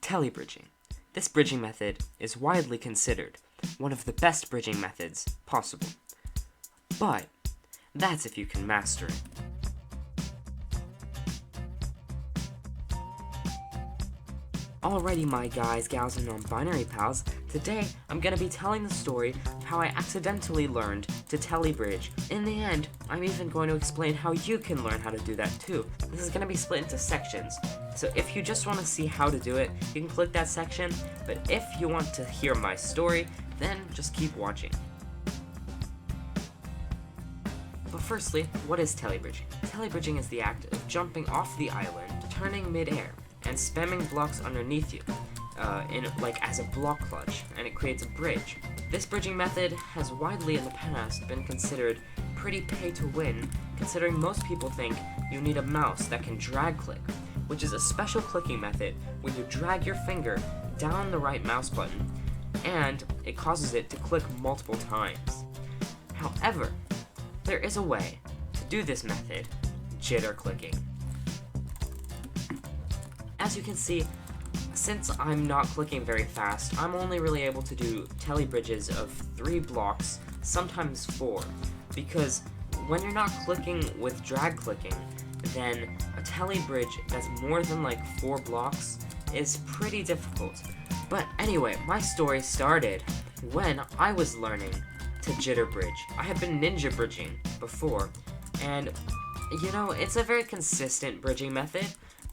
Telly bridging. This bridging method is widely considered one of the best bridging methods possible. But that's if you can master it. Alrighty, my guys, gals, and non-binary pals, today I'm gonna be telling the story of how I accidentally learned to Telly bridge. In the end, I'm even going to explain how you can learn how to do that too. This is gonna be split into sections, so if you just want to see how to do it, you can click that section, but if you want to hear my story, then just keep watching. But firstly, what is Telly bridging? Telly bridging is the act of jumping off the island, turning mid-air, and spamming blocks underneath you, as a block clutch, and it creates a bridge. This bridging method has widely in the past been considered pretty pay to win, considering most people think you need a mouse that can drag click, which is a special clicking method where you drag your finger down the right mouse button, and it causes it to click multiple times. However, there is a way to do this method, jitter clicking. As you can see, since I'm not clicking very fast, I'm only really able to do Telly bridges of 3 blocks, sometimes 4, because when you're not clicking with drag clicking, then a Telly bridge that's more than like 4 blocks is pretty difficult. But anyway, my story started when I was learning to jitter bridge. I had been ninja bridging before, and you know, it's a very consistent bridging method,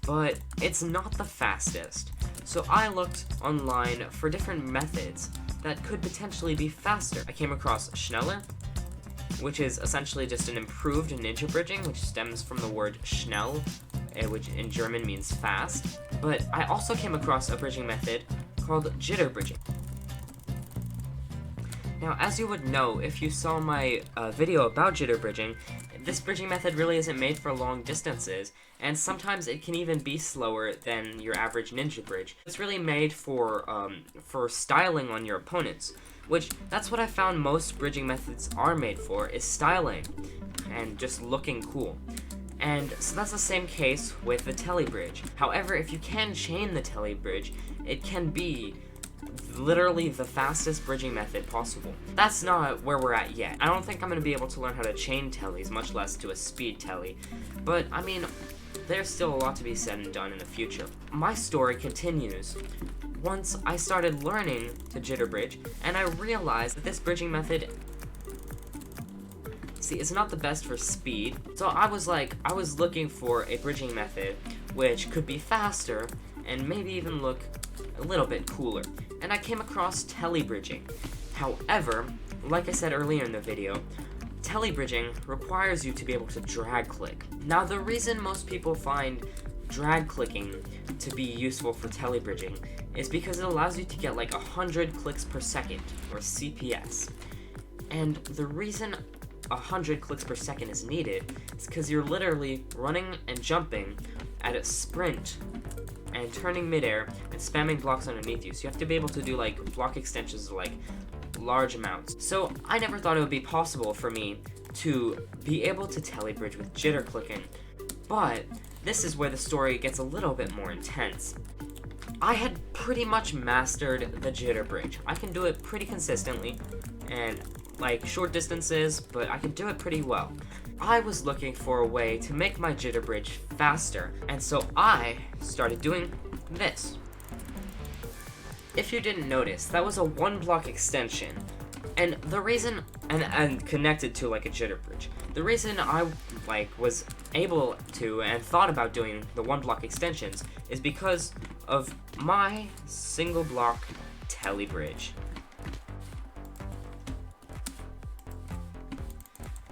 but it's not the fastest. So I looked online for different methods that could potentially be faster. I came across schneller, which is essentially just an improved ninja bridging, which stems from the word schnell, which in German means fast. But I also came across a bridging method called jitter bridging. Now, as you would know if you saw my video about jitter bridging, this bridging method really isn't made for long distances, and sometimes it can even be slower than your average ninja bridge. It's really made for styling on your opponents, which that's what I found most bridging methods are made for, is styling and just looking cool. And so that's the same case with the Telly bridge. However, if you can chain the Telly bridge, it can be literally the fastest bridging method possible. That's not where we're at yet. I don't think I'm going to be able to learn how to chain Tellys, much less to a speed Telly. But, I mean, there's still a lot to be said and done in the future. My story continues once I started learning to jitter bridge, and I realized that this bridging method, see, it's not the best for speed. So I was looking for a bridging method which could be faster and maybe even look a little bit cooler. And I came across Telly bridging. However, like I said earlier in the video, Telly bridging requires you to be able to drag click. Now, the reason most people find drag clicking to be useful for Telly bridging is because it allows you to get like 100 clicks per second, or CPS. And the reason 100 clicks per second is needed is because you're literally running and jumping at a sprint and turning midair and spamming blocks underneath you. So you have to be able to do like block extensions of like large amounts. So I never thought it would be possible for me to be able to Telly bridge with jitter clicking. But this is where the story gets a little bit more intense. I had pretty much mastered the jitter bridge. I can do it pretty consistently and like short distances, but I can do it pretty well. I was looking for a way to make my jitter bridge faster, and so I started doing this. If you didn't notice, that was a 1-block extension, and the reason, and connected to like a jitter bridge. The reason I was able to and thought about doing the 1-block extensions is because of my single block Telly bridge.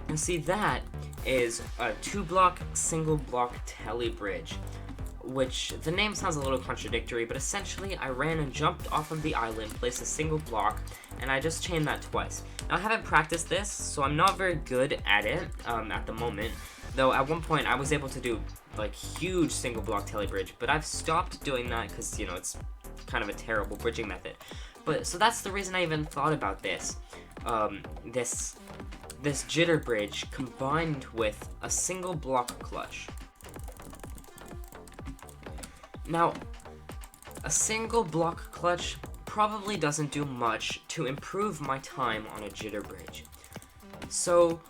And see, that is a 2-block, single block Telly bridge, which the name sounds a little contradictory, but essentially I ran and jumped off of the island, placed a single block, and I just chained that twice. Now, I haven't practiced this, so I'm not very good at it at the moment, though at one point I was able to do like huge single block Telly bridge, but I've stopped doing that because, you know, it's kind of a terrible bridging method. But so that's the reason I even thought about this. This jitter bridge combined with a single block clutch. Now, a single block clutch probably doesn't do much to improve my time on a jitter bridge. So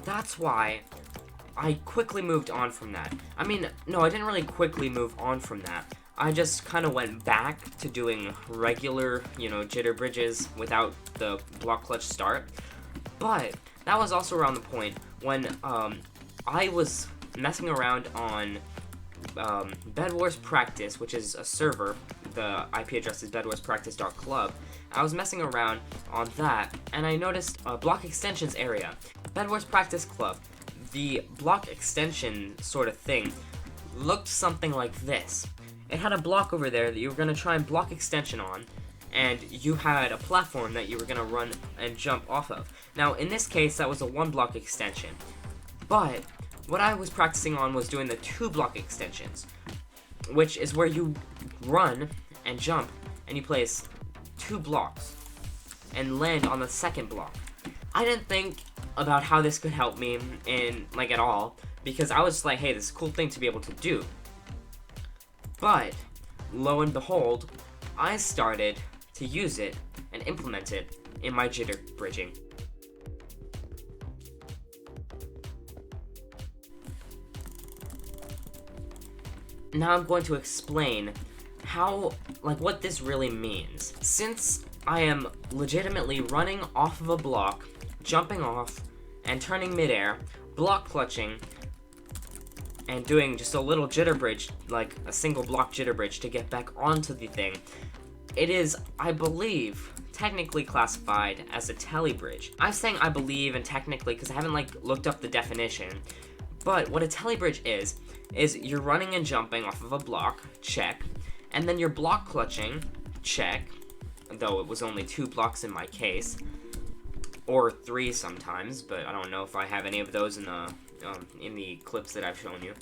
that's why I quickly moved on from that. I mean, no, I didn't really quickly move on from that. I just kind of went back to doing regular, jitter bridges without the block clutch start. But that was also around the point when I was messing around on Bed Wars Practice, which is a server. The IP address is bedwarspractice.club. I was messing around on that, and I noticed a block extensions area. Bed Wars Practice Club, the block extension sort of thing, looked something like this. It had a block over there that you were going to try and block extension on, and you had a platform that you were going to run and jump off of. Now, in this case, that was a 1-block extension. But what I was practicing on was doing the 2-block extensions, which is where you run and jump, and you place 2 blocks and land on the second block. I didn't think about how this could help me at all, because I was just like, hey, this is a cool thing to be able to do. But lo and behold, I started to use it and implement it in my jitter bridging. Now I'm going to explain what this really means. Since I am legitimately running off of a block, jumping off, and turning midair, block clutching, and doing just a little jitter bridge, like a single block jitter bridge to get back onto the thing, it is, I believe, technically classified as a Telly bridge. I'm saying I believe and technically because I haven't looked up the definition, but what a Telly bridge is you're running and jumping off of a block, check, and then you're block clutching, check, though it was only 2 blocks in my case, or 3 sometimes, but I don't know if I have any of those in the clips that I've shown you.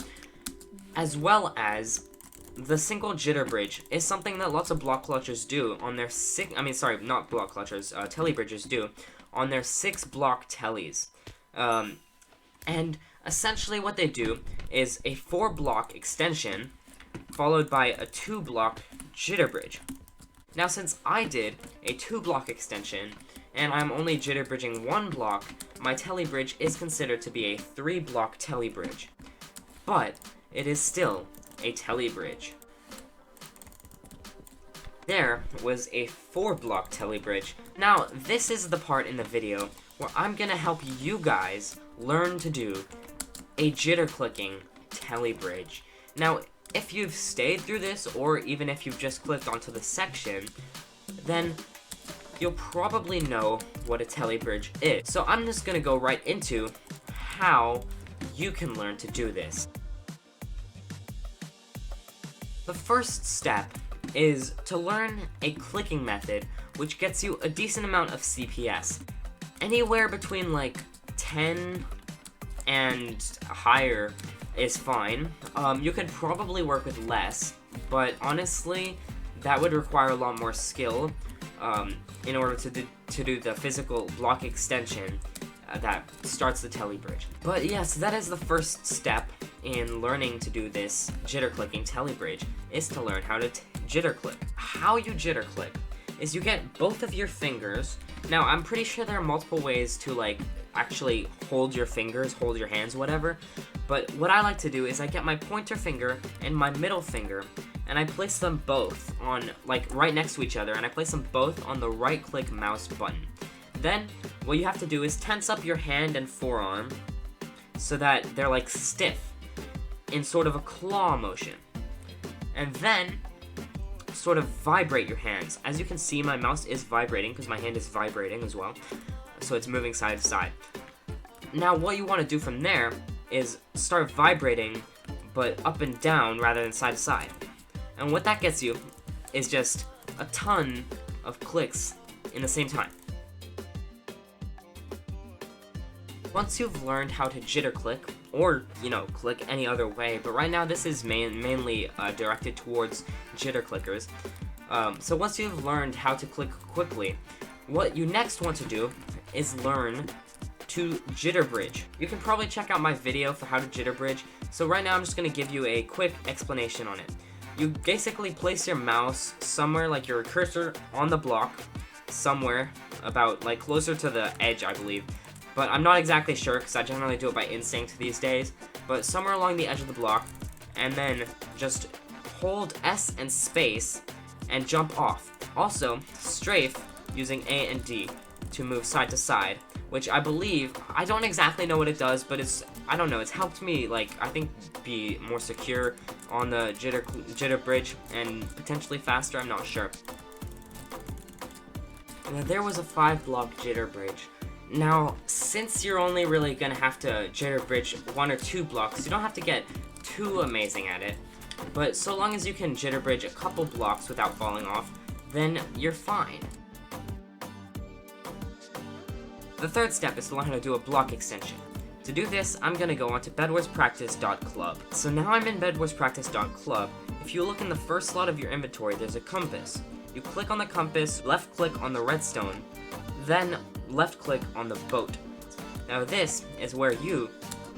As well as the single jitter bridge is something that lots of block clutchers do on their Telly bridges do on their 6-block Tellys. And essentially what they do is a 4-block extension followed by a 2-block jitter bridge. Now, since I did a 2-block extension and I'm only jitter bridging 1 block, my Telly bridge is considered to be a 3-block Telly bridge. But it is still a Telly bridge. There was a 4-block Telly bridge. Now, this is the part in the video where I'm gonna help you guys learn to do a jitter clicking Telly bridge. Now, if you've stayed through this, or even if you've just clicked onto the section, then you'll probably know what a Telly bridge is. So I'm just gonna go right into how you can learn to do this. The first step is to learn a clicking method which gets you a decent amount of CPS. Anywhere between 10 and higher is fine. You could probably work with less, but honestly, that would require a lot more skill in order to do the physical block extension that starts the Telly bridge. But yes, that is the first step in learning to do this jitter clicking Telly bridge, is to learn how to jitter click. How you jitter click is you get both of your fingers. Now, I'm pretty sure there are multiple ways to actually hold your fingers, hold your hands, whatever, but what I like to do is I get my pointer finger and my middle finger, and I place them both on, right next to each other, and I place them both on the right-click mouse button. Then, what you have to do is tense up your hand and forearm so that they're, stiff in sort of a claw motion. And then, sort of vibrate your hands. As you can see, my mouse is vibrating because my hand is vibrating as well, so it's moving side to side. Now, what you want to do from there is start vibrating, but up and down rather than side to side. And what that gets you is just a ton of clicks in the same time. Once you've learned how to jitter click, or, click any other way, but right now this is mainly directed towards jitter clickers. So once you've learned how to click quickly, what you next want to do is learn to jitter bridge. You can probably check out my video for how to jitter bridge, so right now I'm just going to give you a quick explanation on it. you basically place your mouse somewhere, like your cursor on the block, somewhere about like closer to the edge, I believe. But I'm not exactly sure because I generally do it by instinct these days. But somewhere along the edge of the block, and then just hold S and space and jump off. Also, strafe using A and D to move side to side, which I believe, I don't exactly know what it does, but I don't know, it's helped me, like, I think be more secure on the jitter bridge and potentially faster, I'm not sure. Now, there was a 5-block jitter bridge. Now, since you're only really gonna have to jitter bridge 1 or 2 blocks, you don't have to get too amazing at it. But so long as you can jitter bridge a couple blocks without falling off, then you're fine. The third step is to learn how to do a block extension. To do this, I'm gonna go onto bedwarspractice.club. So now I'm in bedwarspractice.club. If you look in the first slot of your inventory, there's a compass. You click on the compass, left click on the redstone, then left click on the boat. Now this is where you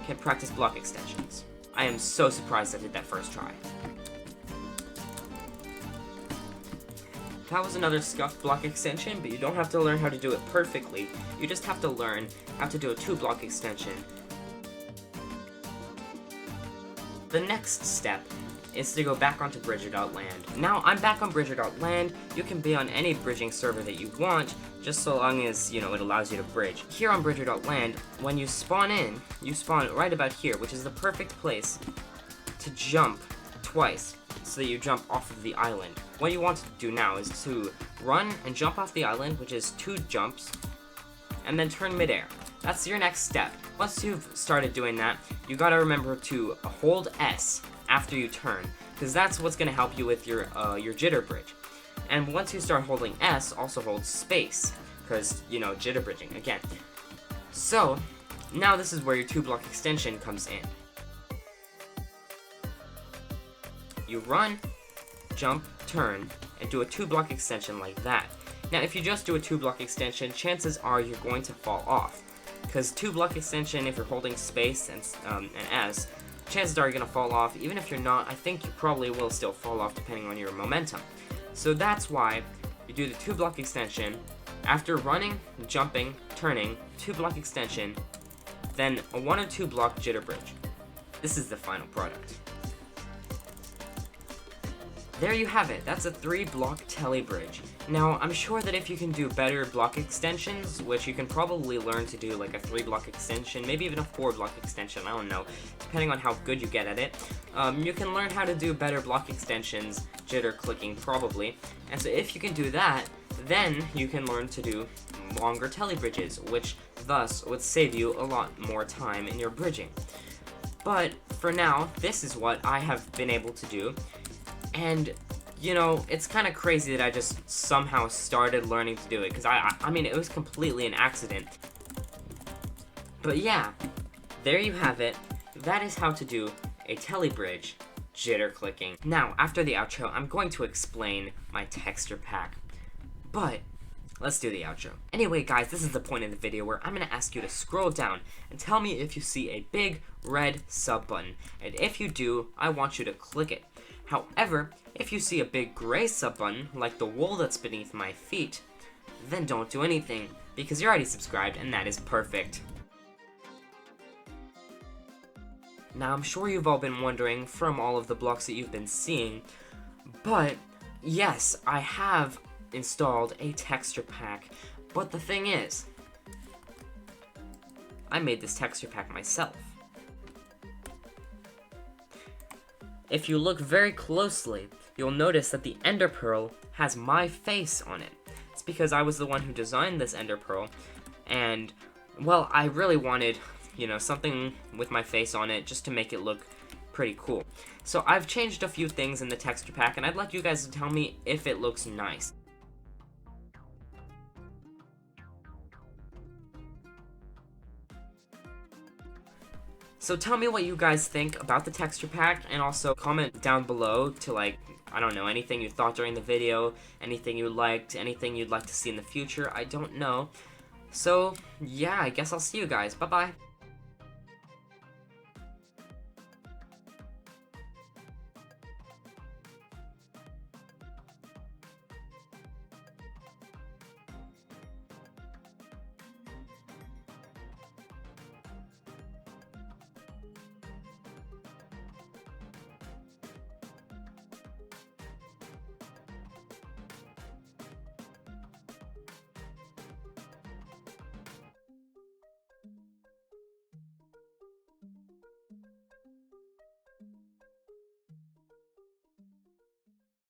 can practice block extensions. I am so surprised I did that first try. That was another scuffed block extension, but you don't have to learn how to do it perfectly. You just have to learn how to do a 2-block extension. The next step is to go back onto bridger.land. Now, I'm back on bridger.land. You can be on any bridging server that you want, just so long as, you know, it allows you to bridge. Here on bridger.land, when you spawn in, you spawn right about here, which is the perfect place to jump twice, so that you jump off of the island. What you want to do now is to run and jump off the island, which is 2 jumps, and then turn midair. That's your next step. Once you've started doing that, you gotta remember to hold S after you turn, because that's what's gonna help you with your jitter bridge. And once you start holding S, also hold space, because, you know, jitter bridging again. So, now this is where your 2-block extension comes in. You run, jump, turn, and do a 2-block extension like that. Now, if you just do a 2-block extension, chances are you're going to fall off. Because 2-block extension, if you're holding space and S, chances are you're going to fall off. Even if you're not, I think you probably will still fall off depending on your momentum. So that's why you do the 2-block extension, after running, jumping, turning, 2-block extension, then a 1 or 2-block jitter bridge. This is the final product. There you have it, that's a 3-block Telly Bridge. Now, I'm sure that if you can do better block extensions, which you can probably learn to do like a 3-block extension, maybe even a 4-block extension, I don't know, depending on how good you get at it, you can learn how to do better block extensions, jitter clicking probably, and so if you can do that, then you can learn to do longer Telly Bridges, which thus would save you a lot more time in your bridging. But for now, this is what I have been able to do. And, you know, it's kind of crazy that I just somehow started learning to do it, because I mean, it was completely an accident. But yeah, there you have it. That is how to do a Telly Bridge jitter clicking. Now, after the outro, I'm going to explain my texture pack. But let's do the outro. Anyway, guys, this is the point in the video where I'm going to ask you to scroll down and tell me if you see a big red sub button. And if you do, I want you to click it. However, if you see a big gray sub button, like the wool that's beneath my feet, then don't do anything, because you're already subscribed, and that is perfect. Now, I'm sure you've all been wondering from all of the blocks that you've been seeing, but yes, I have installed a texture pack, but the thing is, I made this texture pack myself. If you look very closely, you'll notice that the ender pearl has my face on it. It's because I was the one who designed this ender pearl, and, well, I really wanted, you know, something with my face on it just to make it look pretty cool. So I've changed a few things in the texture pack, and I'd like you guys to tell me if it looks nice. So tell me what you guys think about the texture pack, and also comment down below to, like, I don't know, anything you thought during the video, anything you liked, anything you'd like to see in the future, I don't know. So, yeah, I guess I'll see you guys. Bye-bye.